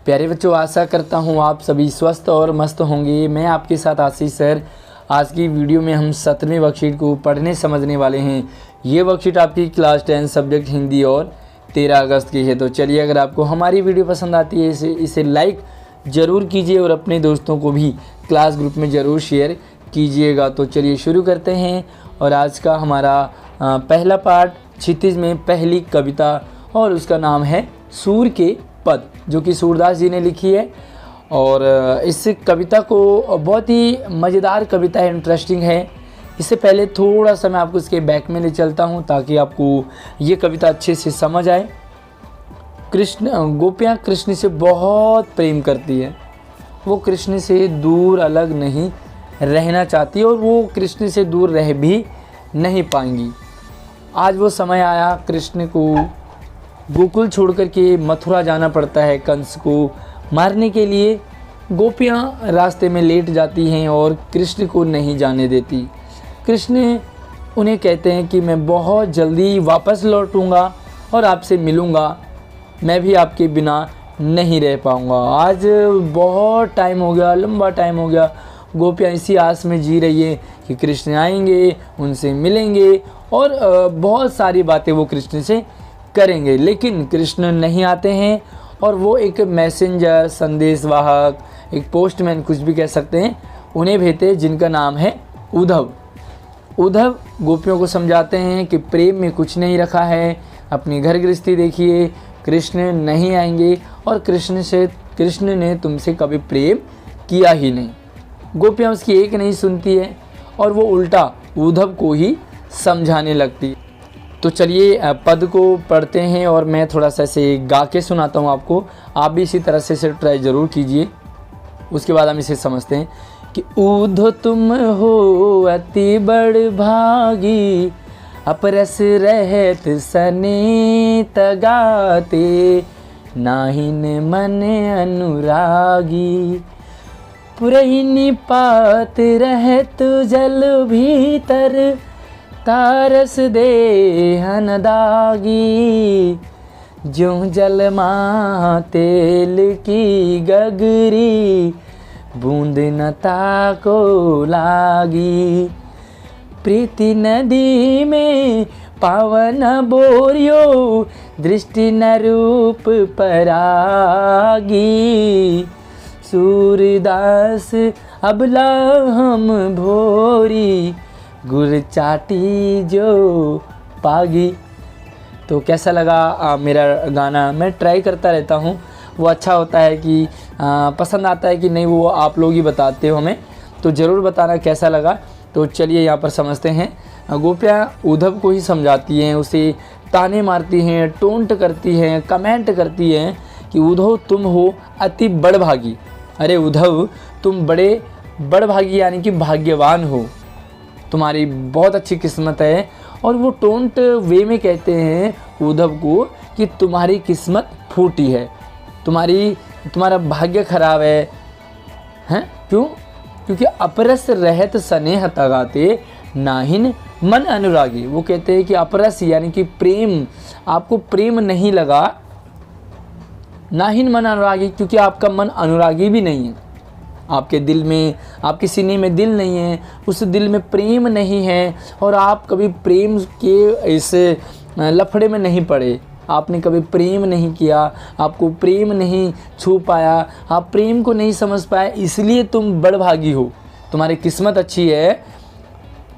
प्यारे बच्चों, आशा करता हूँ आप सभी स्वस्थ और मस्त होंगे। मैं आपके साथ आशीष सर। आज की वीडियो में हम 17वें वर्कशीट को पढ़ने समझने वाले हैं। ये वर्कशीट आपकी क्लास 10 सब्जेक्ट हिंदी और 13 अगस्त की है। तो चलिए, अगर आपको हमारी वीडियो पसंद आती है इसे लाइक ज़रूर कीजिए और अपने दोस्तों को भी क्लास ग्रुप में ज़रूर शेयर कीजिएगा। तो चलिए शुरू करते हैं। और आज का हमारा पहला पार्ट क्षितिज में पहली कविता, और उसका नाम है सूर के पद, जो कि सूरदास जी ने लिखी है। और इस कविता को बहुत ही मज़ेदार कविता है, इंटरेस्टिंग है। इससे पहले थोड़ा सा मैं आपको इसके बैक में ले चलता हूँ ताकि आपको ये कविता अच्छे से समझ आए। गोपियाँ कृष्ण से बहुत प्रेम करती है। वो कृष्ण से दूर अलग नहीं रहना चाहती और वो कृष्ण से दूर रह भी नहीं पाएंगी। आज वो समय आया, कृष्ण को गोकुल छोड़कर के मथुरा जाना पड़ता है कंस को मारने के लिए। गोपियाँ रास्ते में लेट जाती हैं और कृष्ण को नहीं जाने देती। कृष्ण उन्हें कहते हैं कि मैं बहुत जल्दी वापस लौटूंगा और आपसे मिलूंगा, मैं भी आपके बिना नहीं रह पाऊंगा। आज बहुत टाइम हो गया, लंबा टाइम हो गया। गोपियाँ इसी आस में जी रही है कि कृष्ण आएंगे, उनसे मिलेंगे और बहुत सारी बातें वो कृष्ण से करेंगे। लेकिन कृष्ण नहीं आते हैं और वो एक मैसेंजर, संदेशवाहक, एक पोस्टमैन, कुछ भी कह सकते हैं, उन्हें भेजते, जिनका नाम है उद्धव। उद्धव गोपियों को समझाते हैं कि प्रेम में कुछ नहीं रखा है, अपनी घर गृहस्थी देखिए, कृष्ण नहीं आएंगे और कृष्ण ने तुमसे कभी प्रेम किया ही नहीं। गोपियाँ उसकी एक नहीं सुनती है और वो उल्टा उद्धव को ही समझाने लगती। तो चलिए पद को पढ़ते हैं और मैं थोड़ा सा इसे गा के सुनाता हूँ आपको। आप भी इसी तरह से इसे ट्राई ज़रूर कीजिए। उसके बाद हम इसे समझते हैं कि उद्धव तुम हो अति बड़ भागी, अपरस रहत सने तगाते, नाहिन मन अनुरागी, पुरहिनी पात रहत जल भीतर, तारस देहन दागी, ज्यों जल माँ तेल की गगरी, बूंद न ताको लागी, प्रीति नदी में पावन बोरियो, दृष्टि न रूप परागी, सूरदास अबला हम भोरी, गुर चाटी जो पागी। तो कैसा लगा मेरा गाना? मैं ट्राई करता रहता हूँ, वो अच्छा होता है कि पसंद आता है कि नहीं, वो आप लोग ही बताते हो हमें। तो ज़रूर बताना कैसा लगा। तो चलिए यहाँ पर समझते हैं। गोपियाँ उद्धव को ही समझाती हैं, उसे ताने मारती हैं, टोंट करती हैं, कमेंट करती हैं कि उद्धव तुम हो अति बड़भागी। अरे उद्धव, तुम बड़े बड़भागी यानी कि भाग्यवान हो, तुम्हारी बहुत अच्छी किस्मत है। और वो टोंट वे में कहते हैं उद्धव को कि तुम्हारी किस्मत फूटी है, तुम्हारा भाग्य खराब है। हैं? क्यों? क्योंकि अपरस रहत स्नेह तगाते, नाहिन मन अनुरागी। वो कहते हैं कि अपरस यानी कि प्रेम, आपको प्रेम नहीं लगा, नाहिन मन अनुरागी, क्योंकि आपका मन अनुरागी भी नहीं है। आपके दिल में, आपके सीने में दिल नहीं है, उस दिल में प्रेम नहीं है और आप कभी प्रेम के इस लफड़े में नहीं पड़े, आपने कभी प्रेम नहीं किया, आपको प्रेम नहीं छू पाया, आप प्रेम को नहीं समझ पाए, इसलिए तुम बड़भागी हो, तुम्हारी किस्मत अच्छी है।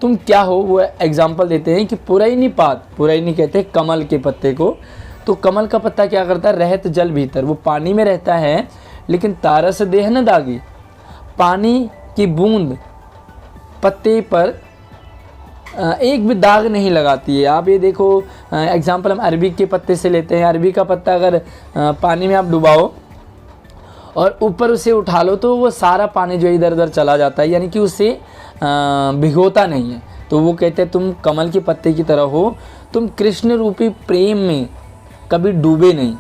तुम क्या हो? वो एग्जाम्पल देते हैं कि पुरैनी पात, पुरैनी कहते हैं कमल के पत्ते को। तो कमल का पत्ता क्या करता है? रहत जल भीतर, वो पानी में रहता है, लेकिन तारस देहन दागी, पानी की बूंद पत्ते पर एक भी दाग नहीं लगाती है। आप ये देखो, एग्जाम्पल हम अरबी के पत्ते से लेते हैं। अरबी का पत्ता अगर पानी में आप डुबाओ और ऊपर उसे उठा लो तो वो सारा पानी जो इधर उधर चला जाता है, यानी कि उसे भिगोता नहीं है। तो वो कहते हैं तुम कमल के पत्ते की तरह हो, तुम कृष्ण रूपी प्रेम में कभी डूबे नहीं।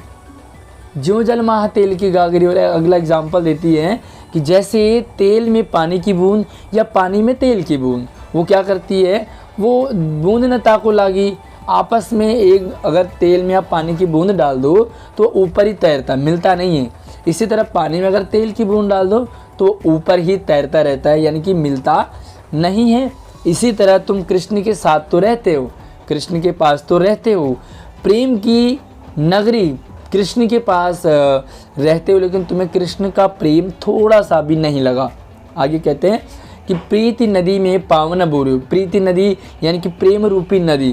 ज्यों जल माह तेल की गागरी। और अगला एग्जाम्पल देती है कि जैसे तेल में पानी की बूंद या पानी में तेल की बूंद, वो क्या करती है? वो बूंद न ताको लागी, आपस में एक अगर तेल में आप पानी की बूंद डाल दो तो ऊपर ही तैरता, मिलता नहीं है। इसी तरह पानी में अगर तेल की बूंद डाल दो तो ऊपर ही तैरता रहता है, यानी कि मिलता नहीं है। इसी तरह तुम कृष्ण के साथ तो रहते हो, कृष्ण के पास तो रहते हो, प्रेम की नगरी कृष्ण के पास रहते हो, लेकिन तुम्हें कृष्ण का प्रेम थोड़ा सा भी नहीं लगा। आगे कहते हैं कि प्रीति नदी में पाँव न बोरियो, प्रीति नदी यानी कि प्रेम रूपी नदी,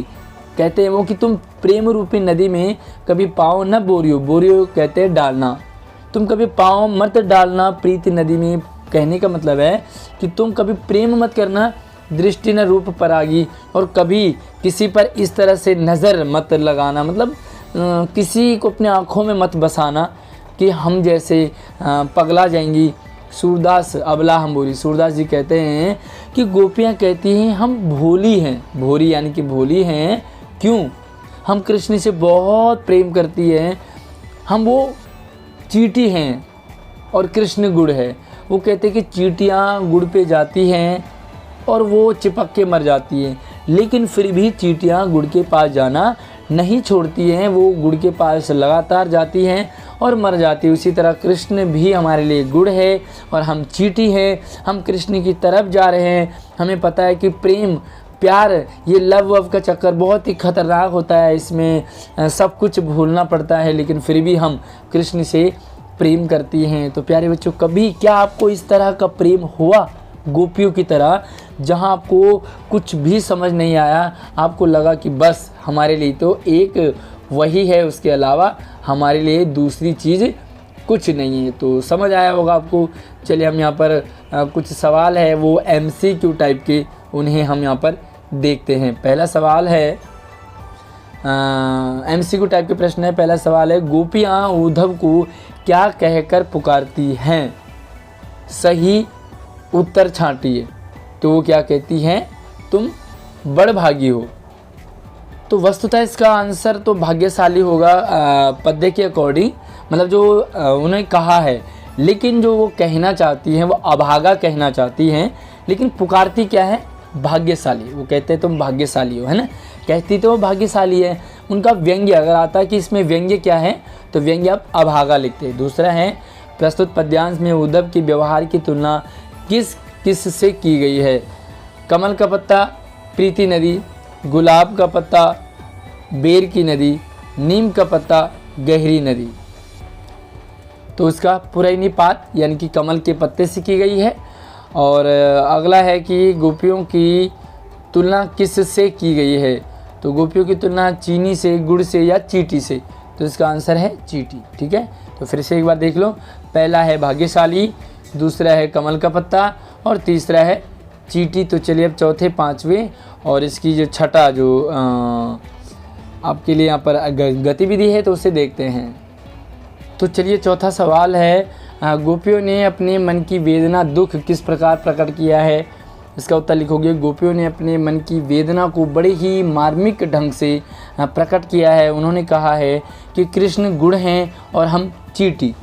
कहते हैं वो कि तुम प्रेम रूपी नदी में कभी पाँव न बोरियो, बोरियो कहते हैं डालना, तुम कभी पाँव मत डालना प्रीति नदी में। कहने का मतलब है कि तुम कभी प्रेम मत करना, दृष्टि न रूप परागी, और कभी किसी पर इस तरह से नज़र मत लगाना, मतलब किसी को अपने आँखों में मत बसाना कि हम जैसे पगला जाएंगी। सूरदास अबला हम बोली, सूरदास जी कहते हैं कि गोपियाँ कहती हैं हम भोली हैं, भोली यानी कि भोली हैं, क्यों? हम कृष्ण से बहुत प्रेम करती हैं, हम वो चींटी हैं और कृष्ण गुड़ है। वो कहते हैं कि चींटियाँ गुड़ पे जाती हैं और वो चिपक के मर जाती हैं, लेकिन फिर भी चींटियाँ गुड़ के पास जाना नहीं छोड़ती हैं, वो गुड़ के पास लगातार जाती हैं और मर जाती है। उसी तरह कृष्ण भी हमारे लिए गुड़ है और हम चींटी हैं, हम कृष्ण की तरफ जा रहे हैं। हमें पता है कि प्रेम प्यार, ये लव वव का चक्कर बहुत ही खतरनाक होता है, इसमें सब कुछ भूलना पड़ता है, लेकिन फिर भी हम कृष्ण से प्रेम करती हैं। तो प्यारे बच्चों, कभी क्या आपको इस तरह का प्रेम हुआ गोपियों की तरह, जहां आपको कुछ भी समझ नहीं आया, आपको लगा कि बस हमारे लिए तो एक वही है, उसके अलावा हमारे लिए दूसरी चीज़ कुछ नहीं है? तो समझ आया होगा आपको। चलिए हम यहाँ पर कुछ सवाल है वो MCQ टाइप के, उन्हें हम यहाँ पर देखते हैं। पहला सवाल है MCQ टाइप के प्रश्न है। पहला सवाल है, गोपियाँ उद्धव को क्या कहकर पुकारती हैं? सही उत्तर छांटिए। तो वो क्या कहती हैं? तुम बड़भागी हो। तो वस्तुतः इसका आंसर तो भाग्यशाली होगा पद्य के अकॉर्डिंग, मतलब जो उन्हें कहा है, लेकिन जो वो कहना चाहती हैं वो अभागा कहना चाहती हैं, लेकिन पुकारती क्या है? भाग्यशाली। वो कहते हैं तुम भाग्यशाली हो, है ना, कहती तो वो भाग्यशाली है। उनका व्यंग्य अगर आता है कि इसमें व्यंग्य क्या है, तो व्यंग्य आप अभागा लिखते हैं। दूसरा है, प्रस्तुत पद्यांश में उद्धव की व्यवहार की तुलना किस किस से की गई है? कमल का पत्ता, प्रीति नदी, गुलाब का पत्ता, बेर की नदी, नीम का पत्ता, गहरी नदी। तो इसका पुरैनीपात यानी कि कमल के पत्ते से की गई है। और अगला है कि गोपियों की तुलना किस से की गई है? तो गोपियों की तुलना चीनी से, गुड़ से या चींटी से। तो इसका आंसर है चींटी। ठीक है, तो फिर से एक बार देख लो। पहला है भाग्यशाली, दूसरा है कमल का पत्ता और तीसरा है चींटी। तो चलिए अब चौथे पांचवें और इसकी जो छठा जो आपके लिए यहाँ पर गतिविधि है तो उसे देखते हैं। तो चलिए चौथा सवाल है, गोपियों ने अपने मन की वेदना दुख किस प्रकार प्रकट किया है? इसका उत्तर लिखोगे, गोपियों ने अपने मन की वेदना को बड़े ही मार्मिक ढंग से प्रकट किया है। उन्होंने कहा है कि कृष्ण गुड़ हैं और हम चींटी।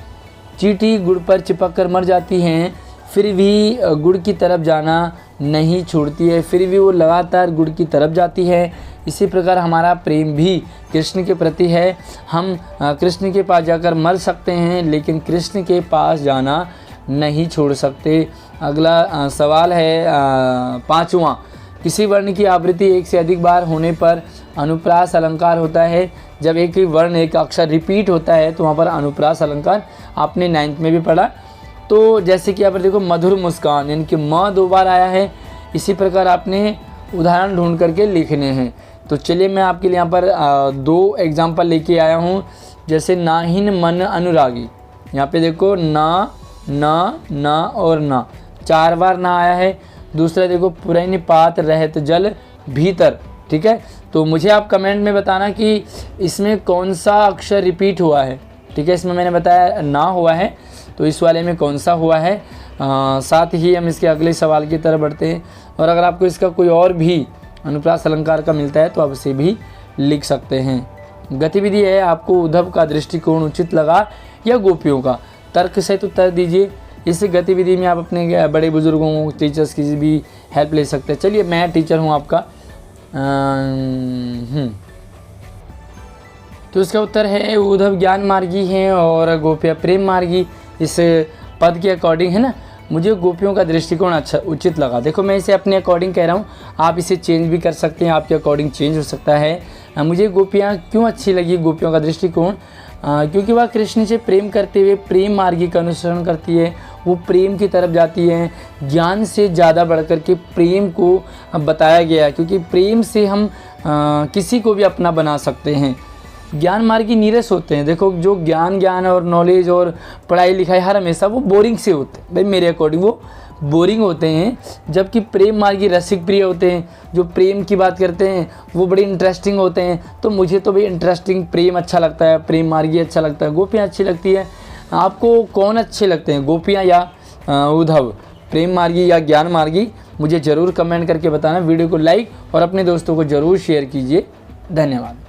चींटी गुड़ पर चिपक कर मर जाती हैं, फिर भी गुड़ की तरफ जाना नहीं छोड़ती है, फिर भी वो लगातार गुड़ की तरफ जाती है। इसी प्रकार हमारा प्रेम भी कृष्ण के प्रति है। हम कृष्ण के पास जाकर मर सकते हैं, लेकिन कृष्ण के पास जाना नहीं छोड़ सकते। अगला सवाल है पांचवा, किसी वर्ण की आवृत्ति एक से अधिक बार होने पर अनुप्रास अलंकार होता है। जब एक ही वर्ण एक अक्षर रिपीट होता है तो वहाँ पर अनुप्रास अलंकार आपने 9th में भी पढ़ा। तो जैसे कि यहाँ पर देखो मधुर मुस्कान, यानी कि म 2 बार आया है। इसी प्रकार आपने उदाहरण ढूंढ करके लिखने हैं। तो चलिए मैं आपके लिए यहाँ पर 2 एग्जाम्पल लेके आया हूँ। जैसे नाहिन मन अनुरागी, यहाँ पे देखो ना ना ना और ना 4 बार ना आया है। दूसरा देखो पुरैनीपात रहत जल भीतर। ठीक है, तो मुझे आप कमेंट में बताना कि इसमें कौन सा अक्षर रिपीट हुआ है। ठीक है, इसमें मैंने बताया ना हुआ है, तो इस वाले में कौन सा हुआ है। साथ ही हम इसके अगले सवाल की तरफ बढ़ते हैं। और अगर आपको इसका कोई और भी अनुप्रास अलंकार का मिलता है तो आप उसे भी लिख सकते हैं। गतिविधि है, आपको उद्धव का दृष्टिकोण उचित लगा या गोपियों का? तर्क से तो उत्तर दीजिए। इस गतिविधि में आप अपने बड़े बुजुर्गों, टीचर्स की भी हेल्प ले सकते हैं। चलिए मैं टीचर हूँ आपका। तो इसका उत्तर है उद्धव ज्ञान मार्गी हैं और गोपियाँ प्रेम मार्गी। इस पद के अकॉर्डिंग है ना, मुझे गोपियों का दृष्टिकोण अच्छा उचित लगा। देखो मैं इसे अपने अकॉर्डिंग कह रहा हूँ, आप इसे चेंज भी कर सकते हैं, आपके अकॉर्डिंग चेंज हो सकता है। मुझे गोपियाँ क्यों अच्छी लगी, गोपियों का दृष्टिकोण, क्योंकि वह कृष्ण से प्रेम करते हुए प्रेम मार्गी का अनुसरण करती है, वो प्रेम की तरफ जाती है। ज्ञान से ज़्यादा बढ़कर के प्रेम को बताया गया, क्योंकि प्रेम से हम किसी को भी अपना बना सकते हैं। ज्ञान मार्गी नीरस होते हैं। देखो जो ज्ञान और नॉलेज और पढ़ाई लिखाई हर हमेशा वो बोरिंग से होते हैं, भाई मेरे अकॉर्डिंग वो बोरिंग होते हैं, जबकि प्रेम मार्गी रसिक प्रिय होते हैं, जो प्रेम की बात करते हैं वो बड़े इंटरेस्टिंग होते हैं। तो मुझे तो भाई इंटरेस्टिंग प्रेम अच्छा लगता है, प्रेम मार्गी अच्छा लगता है, गोपियाँ अच्छी लगती है। आपको कौन अच्छे लगते हैं, गोपियाँ या उद्धव, प्रेम मार्गी या ज्ञान मार्गी? मुझे ज़रूर कमेंट करके बताना। वीडियो को लाइक और अपने दोस्तों को ज़रूर शेयर कीजिए। धन्यवाद।